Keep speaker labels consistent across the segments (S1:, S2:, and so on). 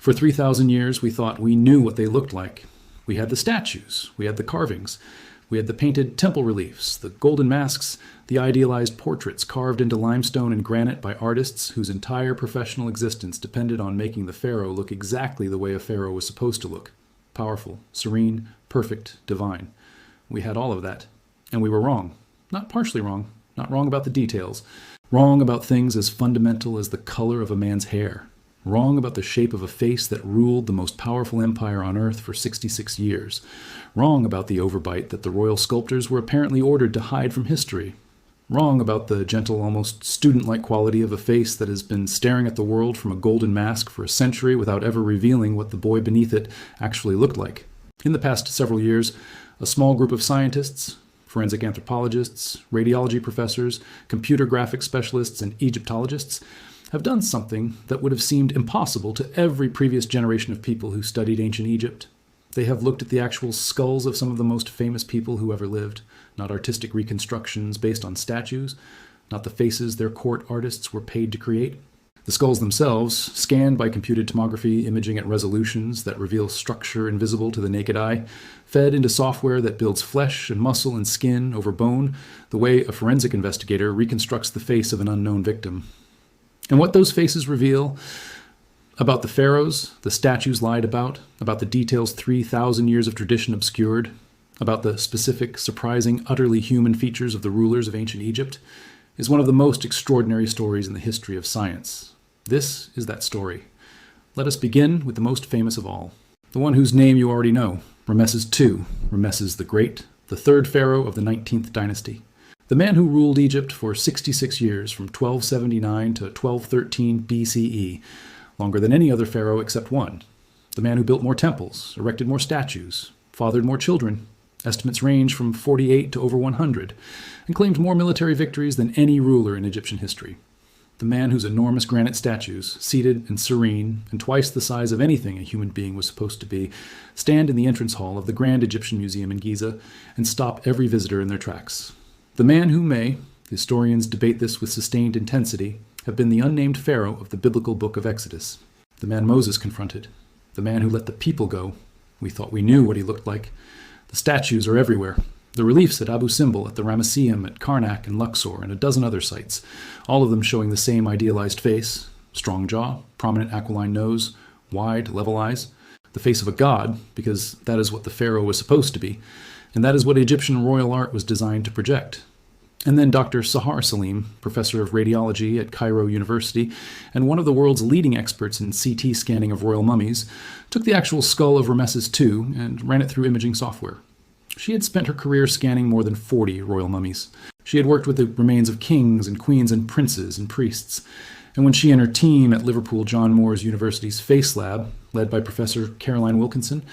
S1: For 3,000 years, we thought we knew what they looked like. We had the statues, we had the carvings, we had the painted temple reliefs, the golden masks, the idealized portraits carved into limestone and granite by artists whose entire professional existence depended on making the pharaoh look exactly the way a pharaoh was supposed to look. Powerful, serene, perfect, divine. We had all of that. And we were wrong. Not partially wrong. Not wrong about the details. Wrong about things as fundamental as the color of a man's hair. Wrong about the shape of a face that ruled the most powerful empire on earth for 66 years. Wrong about the overbite that the royal sculptors were apparently ordered to hide from history. Wrong about the gentle, almost student-like quality of a face that has been staring at the world from a golden mask for a century without ever revealing what the boy beneath it actually looked like. In the past several years, a small group of scientists, forensic anthropologists, radiology professors, computer graphics specialists, and Egyptologists have done something that would have seemed impossible to every previous generation of people who studied ancient Egypt. They have looked at the actual skulls of some of the most famous people who ever lived, not artistic reconstructions based on statues, not the faces their court artists were paid to create. The skulls themselves, scanned by computed tomography imaging at resolutions that reveal structure invisible to the naked eye, fed into software that builds flesh and muscle and skin over bone, the way a forensic investigator reconstructs the face of an unknown victim. And what those faces reveal about the pharaohs the statues lied about the details 3,000 years of tradition obscured, about the specific, surprising, utterly human features of the rulers of ancient Egypt, is one of the most extraordinary stories in the history of science. This is that story. Let us begin with the most famous of all, the one whose name you already know, Rameses II, Rameses the Great, the third pharaoh of the 19th dynasty. The man who ruled Egypt for 66 years, from 1279 to 1213 BCE, longer than any other pharaoh except one. The man who built more temples, erected more statues, fathered more children, estimates range from 48 to over 100, and claimed more military victories than any ruler in Egyptian history. The man whose enormous granite statues, seated and serene, and twice the size of anything a human being was supposed to be, stand in the entrance hall of the Grand Egyptian Museum in Giza and stop every visitor in their tracks. The man who may, historians debate this with sustained intensity, have been the unnamed pharaoh of the biblical book of Exodus. The man Moses confronted. The man who let the people go. We thought we knew what he looked like. The statues are everywhere. The reliefs at Abu Simbel, at the Ramesseum, at Karnak and Luxor, and a dozen other sites, all of them showing the same idealized face, strong jaw, prominent aquiline nose, wide, level eyes, the face of a god, because that is what the pharaoh was supposed to be, and that is what Egyptian royal art was designed to project. And then Dr. Sahar Salim, professor of radiology at Cairo University and one of the world's leading experts in CT scanning of royal mummies, took the actual skull of Rameses II and ran it through imaging software. She had spent her career scanning more than 40 royal mummies. She had worked with the remains of kings and queens and princes and priests. And when she and her team at Liverpool John Moores University's Face Lab, led by Professor Caroline Wilkinson,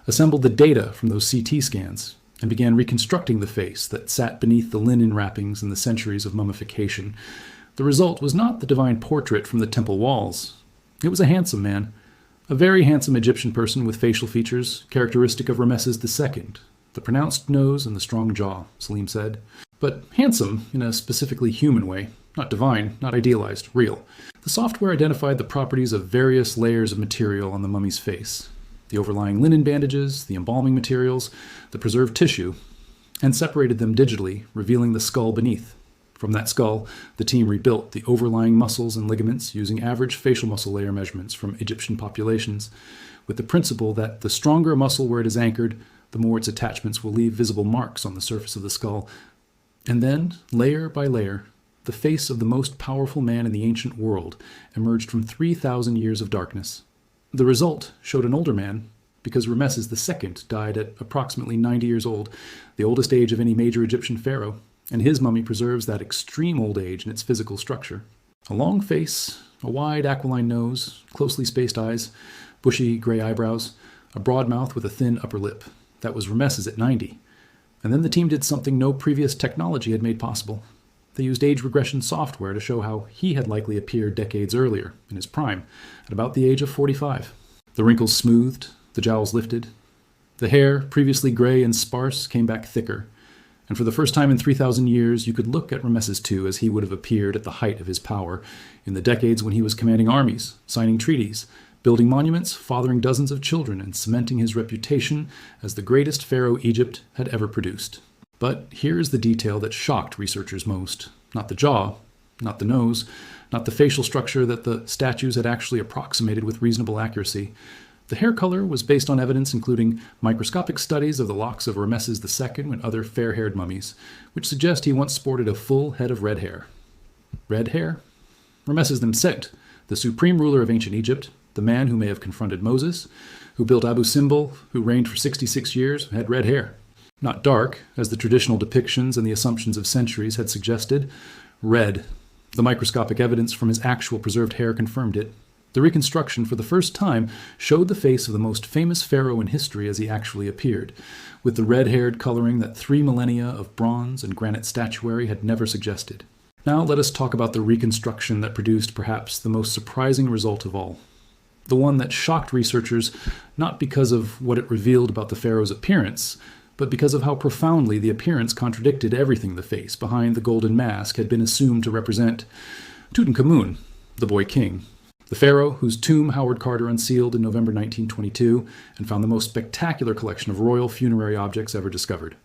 S1: assembled the data from those CT scans and began reconstructing the face that sat beneath the linen wrappings in the centuries of mummification, the result was not the divine portrait from the temple walls. It was a handsome man, a very handsome Egyptian person with facial features characteristic of Rameses II, the pronounced nose and the strong jaw, Salim said. But handsome in a specifically human way, not divine, not idealized, real. The software identified the properties of various layers of material on the mummy's face, the overlying linen bandages, the embalming materials, the preserved tissue, and separated them digitally, revealing the skull beneath. From that skull, the team rebuilt the overlying muscles and ligaments using average facial muscle layer measurements from Egyptian populations, with the principle that the stronger a muscle where it is anchored, the more its attachments will leave visible marks on the surface of the skull. And then, layer by layer, the face of the most powerful man in the ancient world emerged from 3,000 years of darkness. The result showed an older man, because Rameses II died at approximately 90 years old, the oldest age of any major Egyptian pharaoh, and his mummy preserves that extreme old age in its physical structure. A long face, a wide aquiline nose, closely spaced eyes, bushy gray eyebrows, a broad mouth with a thin upper lip. That was Rameses at 90. And then the team did something no previous technology had made possible. They used age regression software to show how he had likely appeared decades earlier, in his prime, at about the age of 45. The wrinkles smoothed, the jowls lifted. The hair, previously gray and sparse, came back thicker. And for the first time in 3,000 years, you could look at Rameses II as he would have appeared at the height of his power, in the decades when he was commanding armies, signing treaties, building monuments, fathering dozens of children, and cementing his reputation as the greatest pharaoh Egypt had ever produced. But here is the detail that shocked researchers most. Not the jaw, not the nose, not the facial structure that the statues had actually approximated with reasonable accuracy. The hair color was based on evidence including microscopic studies of the locks of Rameses II and other fair-haired mummies, which suggest he once sported a full head of red hair. Red hair? Rameses II, the supreme ruler of ancient Egypt, the man who may have confronted Moses, who built Abu Simbel, who reigned for 66 years, had red hair. Not dark, as the traditional depictions and the assumptions of centuries had suggested. Red. The microscopic evidence from his actual preserved hair confirmed it. The reconstruction, for the first time, showed the face of the most famous pharaoh in history as he actually appeared, with the red-haired coloring that 3 millennia of bronze and granite statuary had never suggested. Now let us talk about the reconstruction that produced perhaps the most surprising result of all. The one that shocked researchers not because of what it revealed about the pharaoh's appearance, but because of how profoundly the appearance contradicted everything the face behind the golden mask had been assumed to represent. Tutankhamun, the boy king. The pharaoh whose tomb Howard Carter unsealed in November 1922 and found the most spectacular collection of royal funerary objects ever discovered.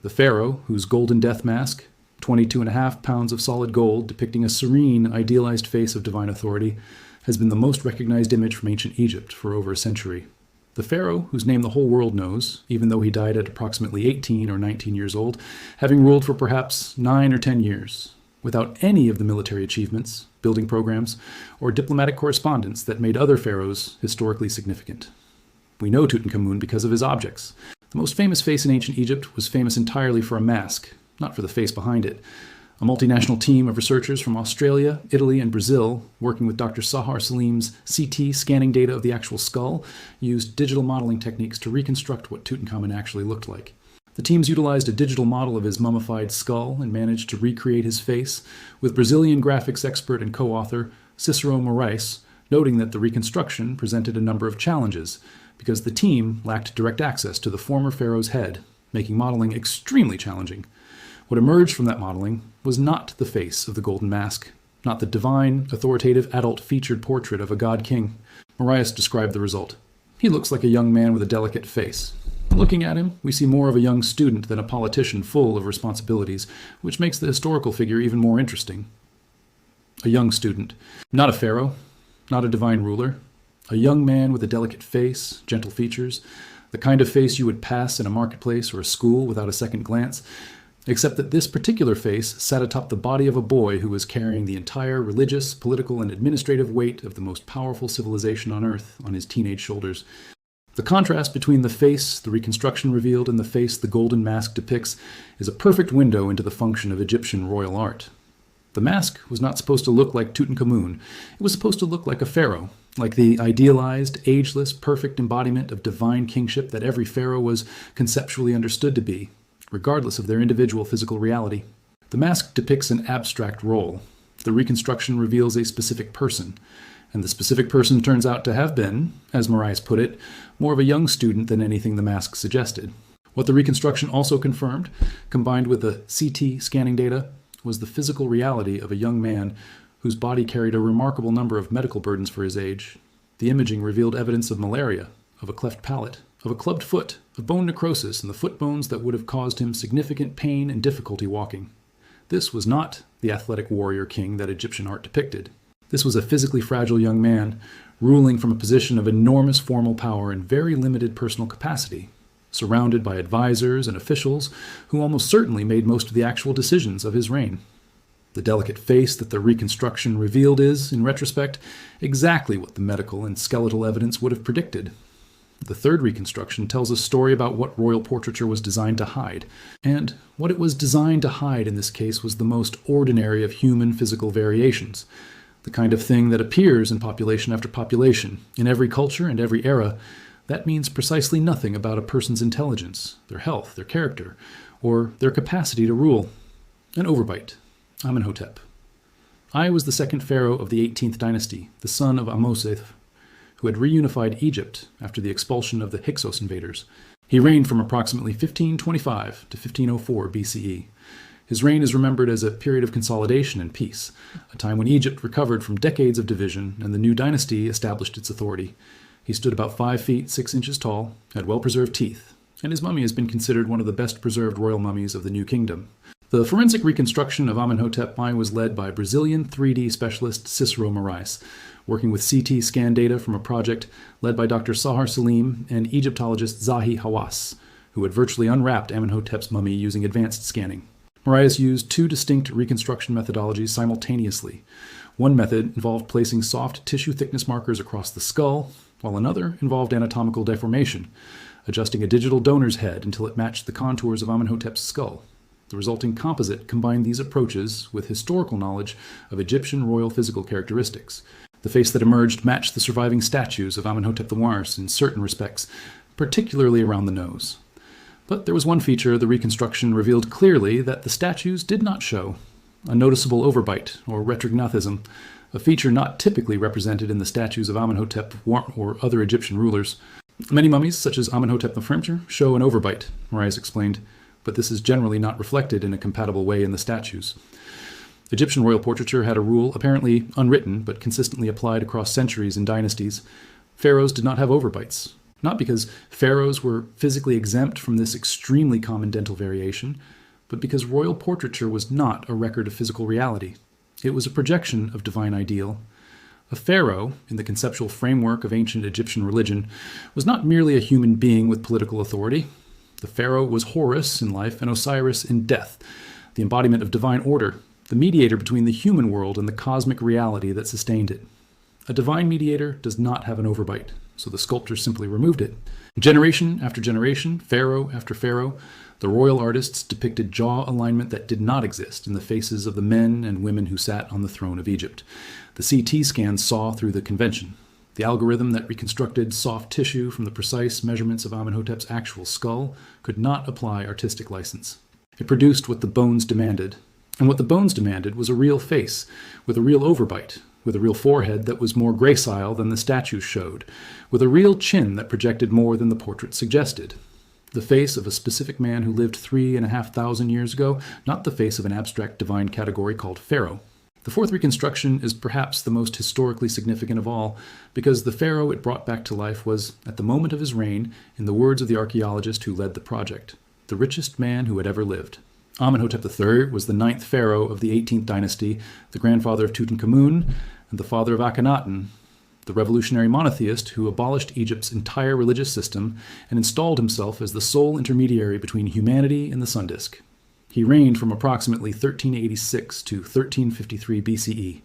S1: The pharaoh whose golden death mask, 22.5 pounds of solid gold depicting a serene, idealized face of divine authority, has been the most recognized image from ancient Egypt for over a century. The pharaoh, whose name the whole world knows, even though he died at approximately 18 or 19 years old, having ruled for perhaps 9 or 10 years, without any of the military achievements, building programs, or diplomatic correspondence that made other pharaohs historically significant. We know Tutankhamun because of his objects. The most famous face in ancient Egypt was famous entirely for a mask, not for the face behind it. A multinational team of researchers from Australia, Italy, and Brazil, working with Dr. Sahar Salim's CT scanning data of the actual skull, used digital modeling techniques to reconstruct what Tutankhamun actually looked like. The teams utilized a digital model of his mummified skull and managed to recreate his face, with Brazilian graphics expert and co-author Cicero Moraes noting that the reconstruction presented a number of challenges because the team lacked direct access to the former pharaoh's head, making modeling extremely challenging. What emerged from that modeling was not the face of the golden mask, not the divine, authoritative, adult-featured portrait of a god king. Moraes described the result. He looks like a young man with a delicate face. Looking at him, we see more of a young student than a politician full of responsibilities, which makes the historical figure even more interesting. A young student. Not a pharaoh, not a divine ruler. A young man with a delicate face, gentle features, the kind of face you would pass in a marketplace or a school without a second glance, except that this particular face sat atop the body of a boy who was carrying the entire religious, political, and administrative weight of the most powerful civilization on Earth on his teenage shoulders. The contrast between the face the reconstruction revealed and the face the golden mask depicts is a perfect window into the function of Egyptian royal art. The mask was not supposed to look like Tutankhamun. It was supposed to look like a pharaoh, like the idealized, ageless, perfect embodiment of divine kingship that every pharaoh was conceptually understood to be, regardless of their individual physical reality. The mask depicts an abstract role. The reconstruction reveals a specific person, and the specific person turns out to have been, as Moraes put it, more of a young student than anything the mask suggested. What the reconstruction also confirmed, combined with the CT scanning data, was the physical reality of a young man whose body carried a remarkable number of medical burdens for his age. The imaging revealed evidence of malaria, of a cleft palate, of a clubbed foot, of bone necrosis in the foot bones that would have caused him significant pain and difficulty walking. This was not the athletic warrior king that Egyptian art depicted. This was a physically fragile young man, ruling from a position of enormous formal power and very limited personal capacity, surrounded by advisors and officials who almost certainly made most of the actual decisions of his reign. The delicate face that the reconstruction revealed is, in retrospect, exactly what the medical and skeletal evidence would have predicted. The third reconstruction tells a story about what royal portraiture was designed to hide, and what it was designed to hide in this case was the most ordinary of human physical variations, the kind of thing that appears in population after population, in every culture and every era. That means precisely nothing about a person's intelligence, their health, their character, or their capacity to rule. An overbite. Amenhotep. I was the second pharaoh of the 18th dynasty, the son of Amenhotep, who had reunified Egypt after the expulsion of the Hyksos invaders. He reigned from approximately 1525 to 1504 BCE. His reign is remembered as a period of consolidation and peace, a time when Egypt recovered from decades of division and the new dynasty established its authority. He stood about 5 feet 6 inches tall, had well-preserved teeth, and his mummy has been considered one of the best-preserved royal mummies of the New Kingdom. The forensic reconstruction of Amenhotep I was led by Brazilian 3D specialist Cicero Moraes, working with CT scan data from a project led by Dr. Sahar Salim and Egyptologist Zahi Hawass, who had virtually unwrapped Amenhotep's mummy using advanced scanning. Moraes used 2 distinct reconstruction methodologies simultaneously. One method involved placing soft tissue thickness markers across the skull, while another involved anatomical deformation, adjusting a digital donor's head until it matched the contours of Amenhotep's skull. The resulting composite combined these approaches with historical knowledge of Egyptian royal physical characteristics. The face that emerged matched the surviving statues of Amenhotep III in certain respects, particularly around the nose. But there was one feature the reconstruction revealed clearly that the statues did not show: a noticeable overbite, or retrognathism, a feature not typically represented in the statues of Amenhotep or other Egyptian rulers. Many mummies, such as Amenhotep III, show an overbite, Moraes explained, but this is generally not reflected in a compatible way in the statues. Egyptian royal portraiture had a rule apparently unwritten but consistently applied across centuries and dynasties. Pharaohs did not have overbites, not because pharaohs were physically exempt from this extremely common dental variation, but because royal portraiture was not a record of physical reality. It was a projection of divine ideal. A pharaoh, in the conceptual framework of ancient Egyptian religion, was not merely a human being with political authority. The pharaoh was Horus in life and Osiris in death, the embodiment of divine order, the mediator between the human world and the cosmic reality that sustained it. A divine mediator does not have an overbite, so the sculptor simply removed it. Generation after generation, pharaoh after pharaoh, the royal artists depicted jaw alignment that did not exist in the faces of the men and women who sat on the throne of Egypt. The CT scan saw through the convention. The algorithm that reconstructed soft tissue from the precise measurements of Amenhotep's actual skull could not apply artistic license. It produced what the bones demanded. And what the bones demanded was a real face, with a real overbite, with a real forehead that was more gracile than the statues showed, with a real chin that projected more than the portrait suggested. The face of a specific man who lived 3,500 years ago, not the face of an abstract divine category called pharaoh. The fourth reconstruction is perhaps the most historically significant of all, because the pharaoh it brought back to life was, at the moment of his reign, in the words of the archaeologist who led the project, the richest man who had ever lived. Amenhotep III was the 9th pharaoh of the 18th dynasty, the grandfather of Tutankhamun, and the father of Akhenaten, the revolutionary monotheist who abolished Egypt's entire religious system and installed himself as the sole intermediary between humanity and the sun disk. He reigned from approximately 1386 to 1353 BCE,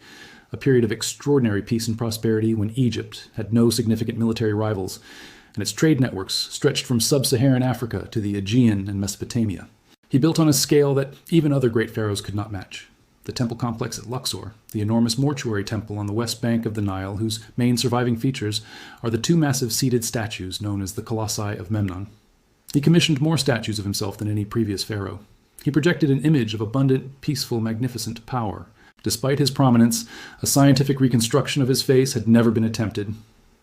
S1: a period of extraordinary peace and prosperity when Egypt had no significant military rivals, and its trade networks stretched from sub-Saharan Africa to the Aegean and Mesopotamia. He built on a scale that even other great pharaohs could not match. The temple complex at Luxor, the enormous mortuary temple on the west bank of the Nile, whose main surviving features are the 2 massive seated statues known as the Colossi of Memnon. He commissioned more statues of himself than any previous pharaoh. He projected an image of abundant, peaceful, magnificent power. Despite his prominence, a scientific reconstruction of his face had never been attempted,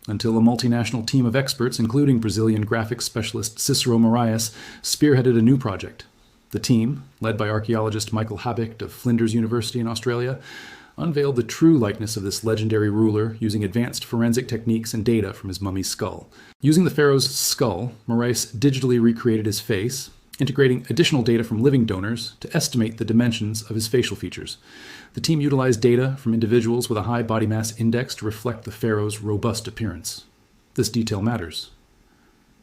S1: until a multinational team of experts, including Brazilian graphics specialist Cicero Moraes, spearheaded a new project. The team, led by archaeologist Michael Habicht of Flinders University in Australia, unveiled the true likeness of this legendary ruler using advanced forensic techniques and data from his mummy's skull. Using the pharaoh's skull, Moraes digitally recreated his face, integrating additional data from living donors to estimate the dimensions of his facial features. The team utilized data from individuals with a high body mass index to reflect the pharaoh's robust appearance. This detail matters.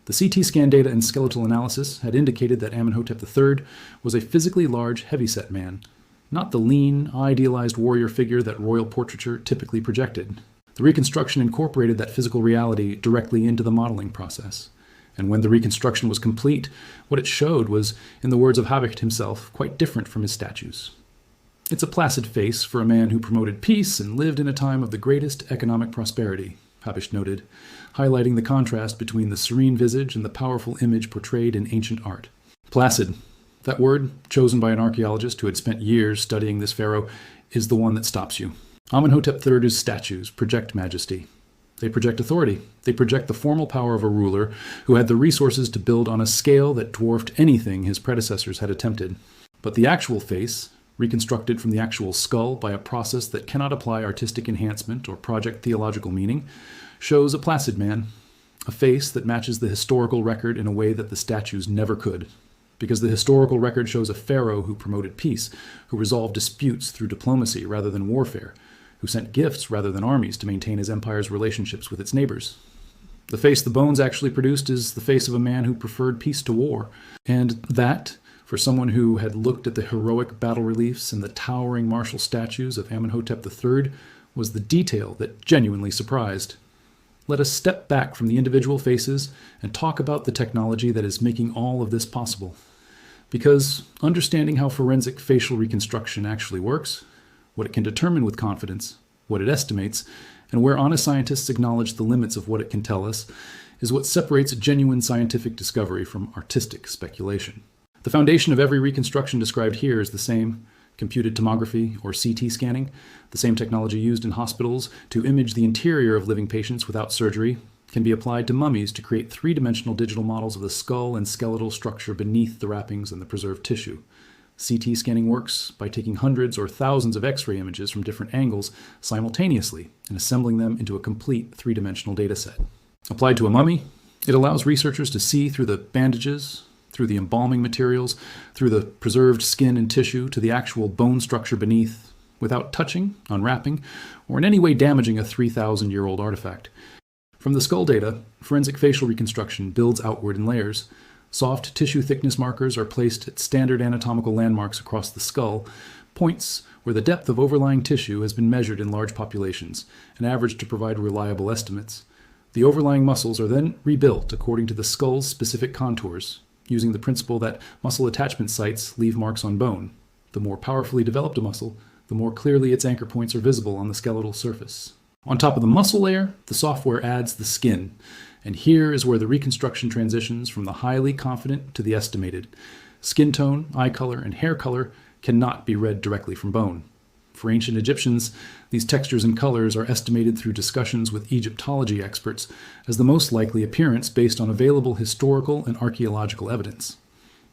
S1: The CT scan data and skeletal analysis had indicated that Amenhotep III was a physically large, heavyset man, not the lean, idealized warrior figure that royal portraiture typically projected. The reconstruction incorporated that physical reality directly into the modeling process. And when the reconstruction was complete, what it showed was, in the words of Habicht himself, quite different from his statues. It's a placid face for a man who promoted peace and lived in a time of the greatest economic prosperity, Habicht noted, highlighting the contrast between the serene visage and the powerful image portrayed in ancient art. Placid, that word, chosen by an archaeologist who had spent years studying this pharaoh, is the one that stops you. Amenhotep III's statues project majesty. They project authority. They project the formal power of a ruler who had the resources to build on a scale that dwarfed anything his predecessors had attempted. But the actual face, reconstructed from the actual skull by a process that cannot apply artistic enhancement or project theological meaning, shows a placid man, a face that matches the historical record in a way that the statues never could. Because the historical record shows a pharaoh who promoted peace, who resolved disputes through diplomacy rather than warfare, who sent gifts rather than armies to maintain his empire's relationships with its neighbors. The face the bones actually produced is the face of a man who preferred peace to war. And that, for someone who had looked at the heroic battle reliefs and the towering martial statues of Amenhotep III, was the detail that genuinely surprised. Let us step back from the individual faces and talk about the technology that is making all of this possible. Because understanding how forensic facial reconstruction actually works, what it can determine with confidence, what it estimates, and where honest scientists acknowledge the limits of what it can tell us, is what separates genuine scientific discovery from artistic speculation. The foundation of every reconstruction described here is the same: computed tomography or CT scanning, the same technology used in hospitals to image the interior of living patients without surgery, can be applied to mummies to create three-dimensional digital models of the skull and skeletal structure beneath the wrappings and the preserved tissue. CT scanning works by taking hundreds or thousands of X-ray images from different angles simultaneously and assembling them into a complete three-dimensional dataset. Applied to a mummy, it allows researchers to see through the bandages, through the embalming materials, through the preserved skin and tissue to the actual bone structure beneath, without touching, unwrapping, or in any way damaging a 3,000-year-old artifact. From the skull data, forensic facial reconstruction builds outward in layers. Soft tissue thickness markers are placed at standard anatomical landmarks across the skull, points where the depth of overlying tissue has been measured in large populations and averaged to provide reliable estimates. The overlying muscles are then rebuilt according to the skull's specific contours, using the principle that muscle attachment sites leave marks on bone. The more powerfully developed a muscle, the more clearly its anchor points are visible on the skeletal surface. On top of the muscle layer, the software adds the skin. And here is where the reconstruction transitions from the highly confident to the estimated. Skin tone, eye color, and hair color cannot be read directly from bone. For ancient Egyptians, these textures and colors are estimated through discussions with Egyptology experts as the most likely appearance based on available historical and archaeological evidence.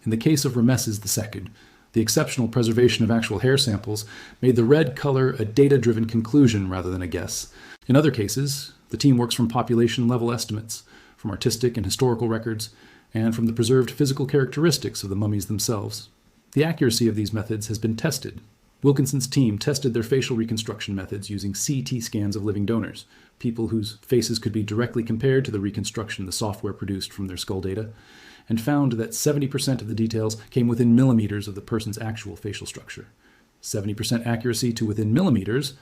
S1: In the case of Rameses II, the exceptional preservation of actual hair samples made the red color a data-driven conclusion rather than a guess. In other cases, the team works from population-level estimates, from artistic and historical records, and from the preserved physical characteristics of the mummies themselves. The accuracy of these methods has been tested. Wilkinson's team tested their facial reconstruction methods using CT scans of living donors, people whose faces could be directly compared to the reconstruction the software produced from their skull data, and found that 70% of the details came within millimeters of the person's actual facial structure. 70% accuracy to within millimeters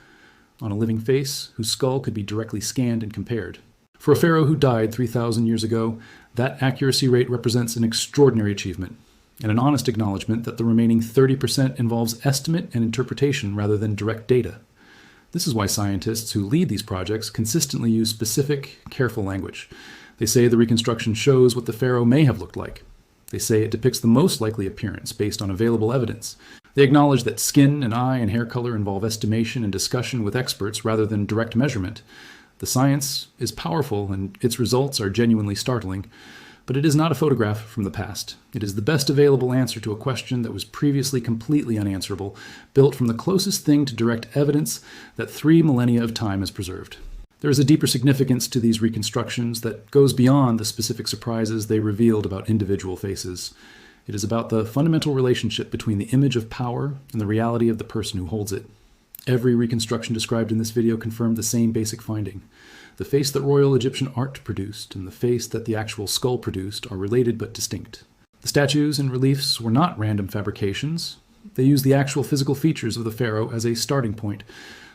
S1: on a living face whose skull could be directly scanned and compared. For a pharaoh who died 3,000 years ago, that accuracy rate represents an extraordinary achievement, and an honest acknowledgement that the remaining 30% involves estimate and interpretation rather than direct data. This is why scientists who lead these projects consistently use specific, careful language. They say the reconstruction shows what the pharaoh may have looked like. They say it depicts the most likely appearance based on available evidence. They acknowledge that skin and eye and hair color involve estimation and discussion with experts rather than direct measurement. The science is powerful and its results are genuinely startling, but it is not a photograph from the past. It is the best available answer to a question that was previously completely unanswerable, built from the closest thing to direct evidence that 3 millennia of time has preserved. There is a deeper significance to these reconstructions that goes beyond the specific surprises they revealed about individual faces. It is about the fundamental relationship between the image of power and the reality of the person who holds it. Every reconstruction described in this video confirmed the same basic finding. The face that Royal Egyptian art produced and the face that the actual skull produced are related but distinct. The statues and reliefs were not random fabrications. They used the actual physical features of the pharaoh as a starting point.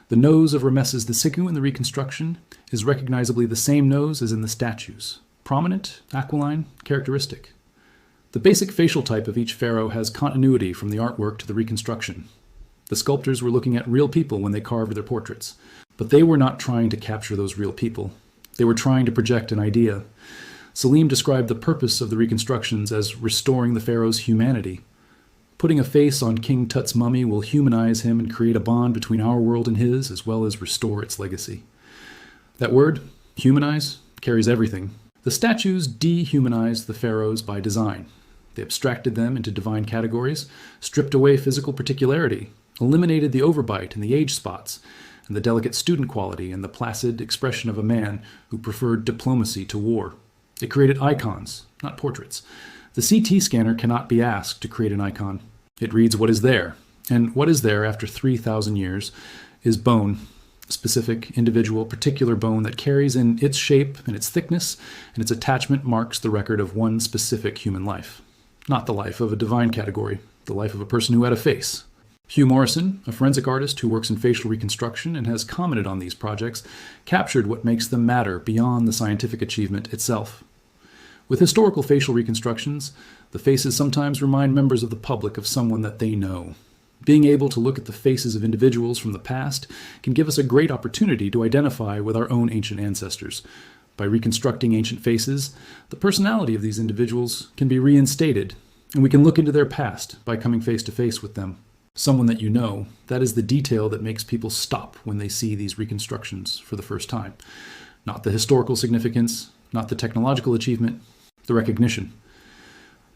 S1: The nose of Rameses II in the reconstruction is recognizably the same nose as in the statues. Prominent, aquiline, characteristic. The basic facial type of each pharaoh has continuity from the artwork to the reconstruction. The sculptors were looking at real people when they carved their portraits, but they were not trying to capture those real people. They were trying to project an idea. Salim described the purpose of the reconstructions as restoring the pharaoh's humanity. Putting a face on King Tut's mummy will humanize him and create a bond between our world and his, as well as restore its legacy. That word, humanize, carries everything. The statues dehumanize the pharaohs by design. They abstracted them into divine categories, stripped away physical particularity, eliminated the overbite and the age spots, and the delicate student quality and the placid expression of a man who preferred diplomacy to war. It created icons, not portraits. The CT scanner cannot be asked to create an icon. It reads what is there, and what is there after 3,000 years is bone, specific, individual, particular bone that carries in its shape and its thickness, and its attachment marks the record of one specific human life. Not the life of a divine category, the life of a person who had a face. Hugh Morrison, a forensic artist who works in facial reconstruction and has commented on these projects, captured what makes them matter beyond the scientific achievement itself. With historical facial reconstructions, the faces sometimes remind members of the public of someone that they know. Being able to look at the faces of individuals from the past can give us a great opportunity to identify with our own ancient ancestors. By reconstructing ancient faces, the personality of these individuals can be reinstated, and we can look into their past by coming face to face with them. Someone that you know, that is the detail that makes people stop when they see these reconstructions for the first time. Not the historical significance, not the technological achievement, the recognition.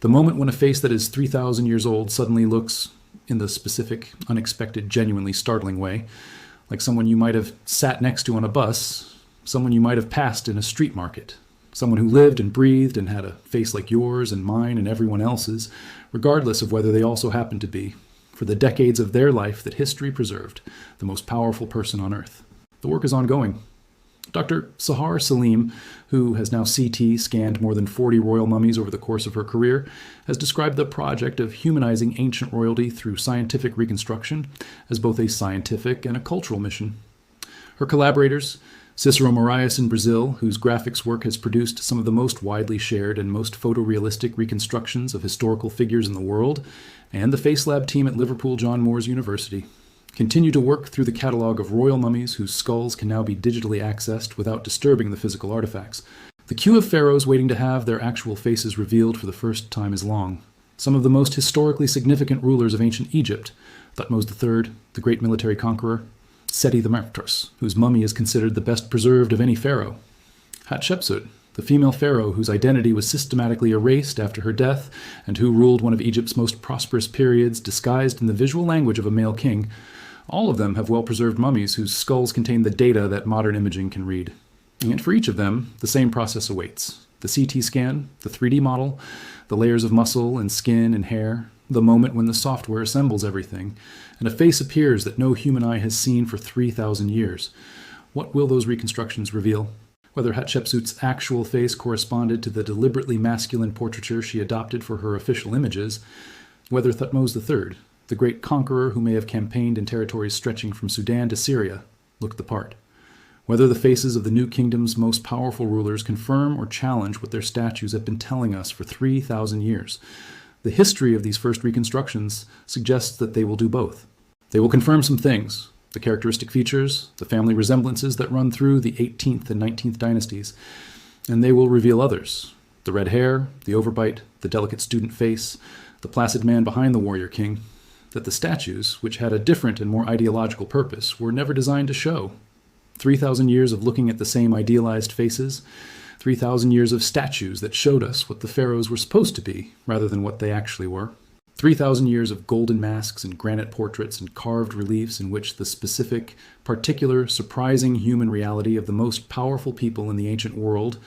S1: The moment when a face that is 3,000 years old suddenly looks, in the specific, unexpected, genuinely startling way, like someone you might have sat next to on a bus, someone you might have passed in a street market, someone who lived and breathed and had a face like yours and mine and everyone else's, regardless of whether they also happened to be, for the decades of their life that history preserved, the most powerful person on earth. The work is ongoing. Dr. Sahar Salim, who has now CT scanned more than 40 royal mummies over the course of her career, has described the project of humanizing ancient royalty through scientific reconstruction as both a scientific and a cultural mission. Her collaborators, Cicero Moraes in Brazil, whose graphics work has produced some of the most widely shared and most photorealistic reconstructions of historical figures in the world, and the Face Lab team at Liverpool John Moores University, continue to work through the catalog of royal mummies whose skulls can now be digitally accessed without disturbing the physical artifacts. The queue of pharaohs waiting to have their actual faces revealed for the first time is long. Some of the most historically significant rulers of ancient Egypt, Thutmose III, the great military conqueror, Seti the Martyrs, whose mummy is considered the best preserved of any pharaoh, Hatshepsut, the female pharaoh whose identity was systematically erased after her death and who ruled one of Egypt's most prosperous periods disguised in the visual language of a male king. All of them have well-preserved mummies whose skulls contain the data that modern imaging can read. And for each of them, the same process awaits. The CT scan, the 3D model, the layers of muscle and skin and hair, the moment when the software assembles everything, and a face appears that no human eye has seen for 3,000 years. What will those reconstructions reveal? Whether Hatshepsut's actual face corresponded to the deliberately masculine portraiture she adopted for her official images, whether Thutmose III, the great conqueror who may have campaigned in territories stretching from Sudan to Syria, looked the part. Whether the faces of the new kingdom's most powerful rulers confirm or challenge what their statues have been telling us for 3,000 years. The history of these first reconstructions suggests that they will do both. They will confirm some things, the characteristic features, the family resemblances that run through the 18th and 19th dynasties, and they will reveal others, the red hair, the overbite, the delicate student face, the placid man behind the warrior king, that the statues, which had a different and more ideological purpose, were never designed to show. 3,000 years of looking at the same idealized faces, 3,000 years of statues that showed us what the pharaohs were supposed to be, rather than what they actually were. 3,000 years of golden masks and granite portraits and carved reliefs in which the specific, particular, surprising human reality of the most powerful people in the ancient world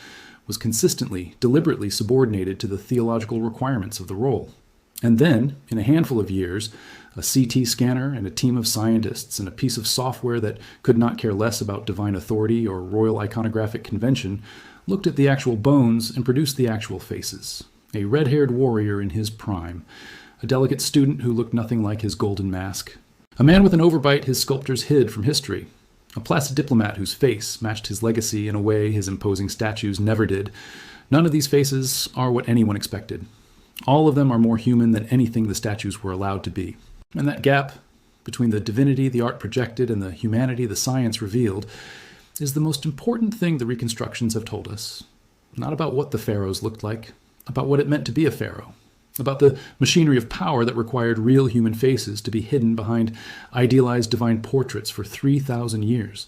S1: was consistently, deliberately subordinated to the theological requirements of the role. And then, in a handful of years, a CT scanner and a team of scientists and a piece of software that could not care less about divine authority or royal iconographic convention looked at the actual bones and produced the actual faces. A red-haired warrior in his prime, a delicate student who looked nothing like his golden mask, a man with an overbite his sculptors hid from history, a placid diplomat whose face matched his legacy in a way his imposing statues never did. None of these faces are what anyone expected. All of them are more human than anything the statues were allowed to be. And that gap between the divinity the art projected and the humanity the science revealed is the most important thing the reconstructions have told us. Not about what the pharaohs looked like, about what it meant to be a pharaoh, about the machinery of power that required real human faces to be hidden behind idealized divine portraits for 3,000 years,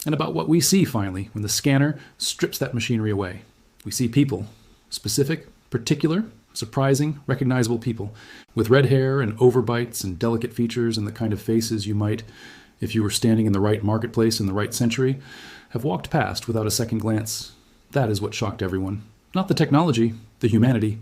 S1: and about what we see finally when the scanner strips that machinery away. We see people, specific, particular, Surprising, recognizable people, with red hair and overbites and delicate features and the kind of faces you might, if you were standing in the right marketplace in the right century, have walked past without a second glance. That is what shocked everyone. Not the technology, the humanity.